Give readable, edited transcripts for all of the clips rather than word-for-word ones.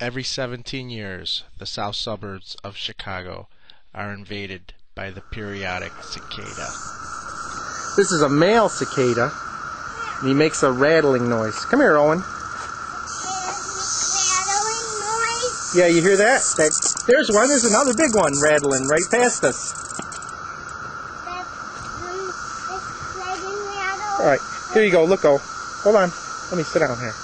Every 17 years, the south suburbs of Chicago are invaded by the periodic cicada. This is a male cicada, and he makes a rattling noise. Come here, Owen. Rattling noise? Yeah, you hear that? There's one. There's another big one rattling right past us. That's rattle. All right, here you go. Look, hold on. Let me sit down here.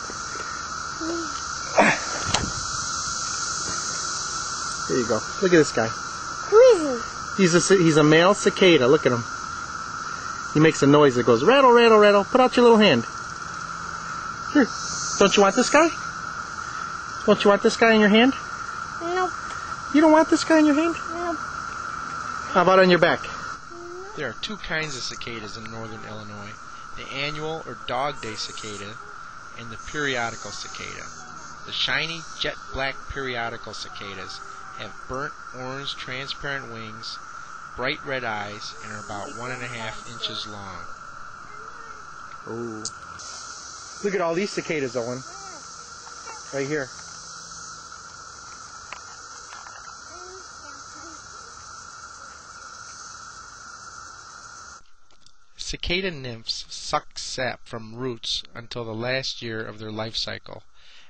There you go. Look at this guy. Who is he? He's a male cicada. Look at him. He makes a noise that goes rattle, rattle, rattle. Put out your little hand. Here. Don't you want this guy? Don't you want this guy in your hand? Nope. You don't want this guy in your hand? Nope. How about on your back? There are two kinds of cicadas in northern Illinois, the annual or dog day cicada and the periodical cicada. The shiny jet black periodical cicadas have burnt orange transparent wings, bright red eyes, and are about 1.5 inches long. Oh. Look at all these cicadas, Owen. Right here. Cicada nymphs suck sap from roots until the last year of their life cycle.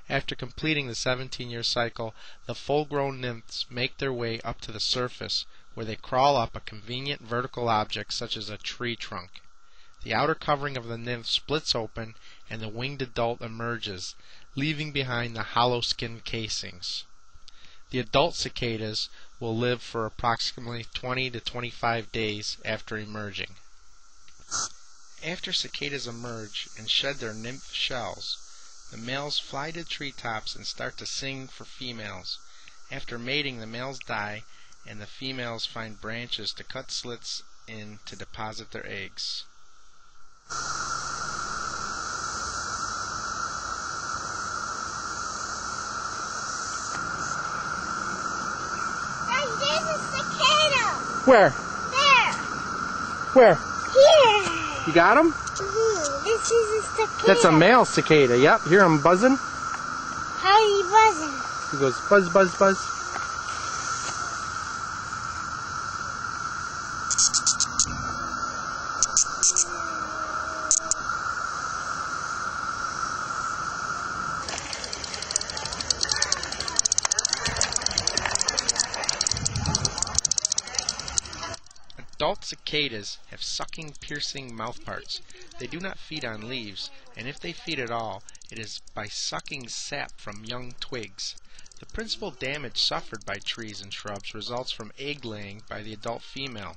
After completing the 17-year cycle, the full-grown nymphs make their way up to the surface, where they crawl up a convenient vertical object such as a tree trunk. The outer covering of the nymph splits open and the winged adult emerges, leaving behind the hollow skin casings. The adult cicadas will live for approximately 20 to 25 days after emerging. After cicadas emerge and shed their nymph shells, the males fly to treetops and start to sing for females. After mating, the males die, and the females find branches to cut slits in to deposit their eggs. There's a cicada. Where? There. Where? Here. You got him? This is a cicada. That's a male cicada. Yep. Hear him buzzing? How are you buzzing? He goes buzz, buzz, buzz. Adult cicadas have sucking, piercing mouthparts. They do not feed on leaves, and if they feed at all, it is by sucking sap from young twigs. The principal damage suffered by trees and shrubs results from egg laying by the adult female.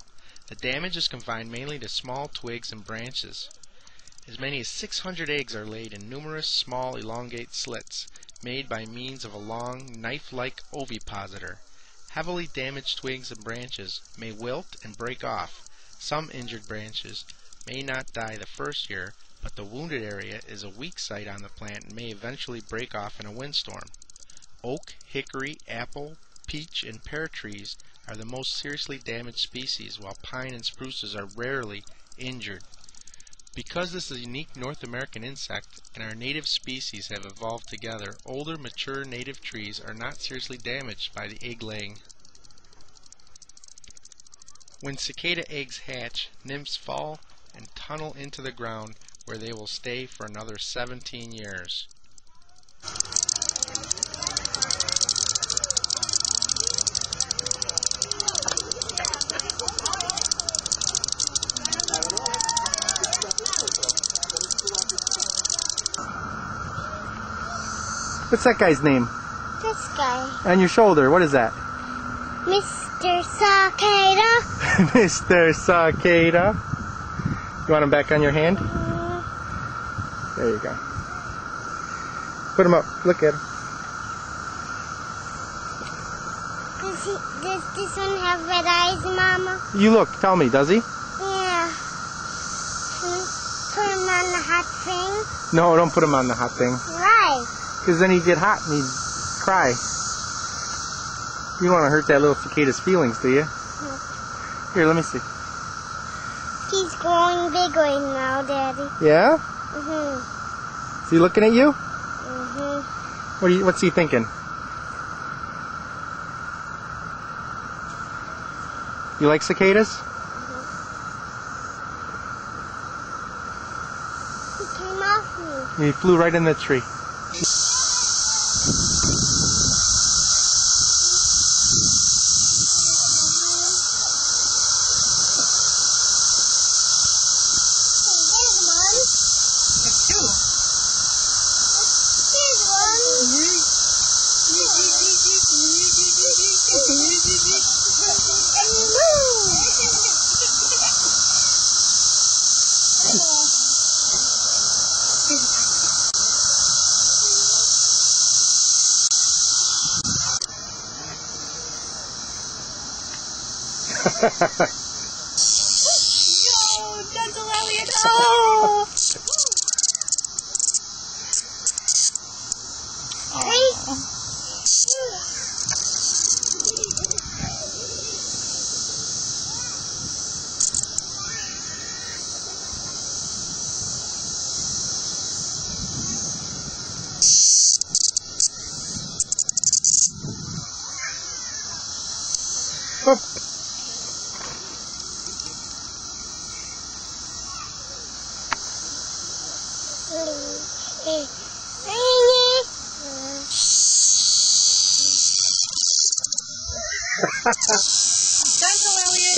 The damage is confined mainly to small twigs and branches. As many as 600 eggs are laid in numerous small elongate slits, made by means of a long, knife-like ovipositor. Heavily damaged twigs and branches may wilt and break off. Some injured branches may not die the first year, but the wounded area is a weak site on the plant and may eventually break off in a windstorm. Oak, hickory, apple, peach, and pear trees are the most seriously damaged species, while pine and spruces are rarely injured. Because this is a unique North American insect and our native species have evolved together, older mature native trees are not seriously damaged by the egg laying. When cicada eggs hatch, nymphs fall and tunnel into the ground, where they will stay for another 17 years. What's that guy's name? This guy. On your shoulder, what is that? Mr. Cicada. Mr. Cicada. You want him back on your hand? There you go. Put him up. Look at him. Does this one have red eyes, Mama? You look. Tell me, does he? Yeah. Put him on the hot thing? No, don't put him on the hot thing. Why? Because then he'd get hot and he'd cry. You don't want to hurt that little cicada's feelings, do you? No. Here, let me see. He's growing big right now, Daddy. Yeah? Mhm. Is he looking at you? Mhm. What's he thinking? You like cicadas? He came off me. He flew right in the tree. No, gentle Elliot. Oh! Up. Gentle Elliot.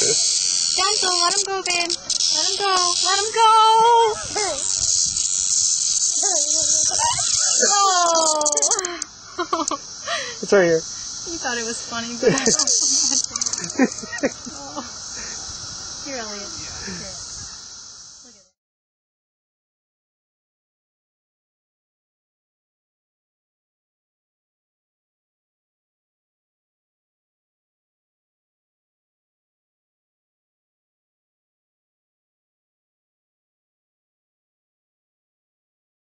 Gentle, let him go, babe. Let him go. Let him go. Oh. It's right here. You thought it was funny, but oh. Here, Elliot.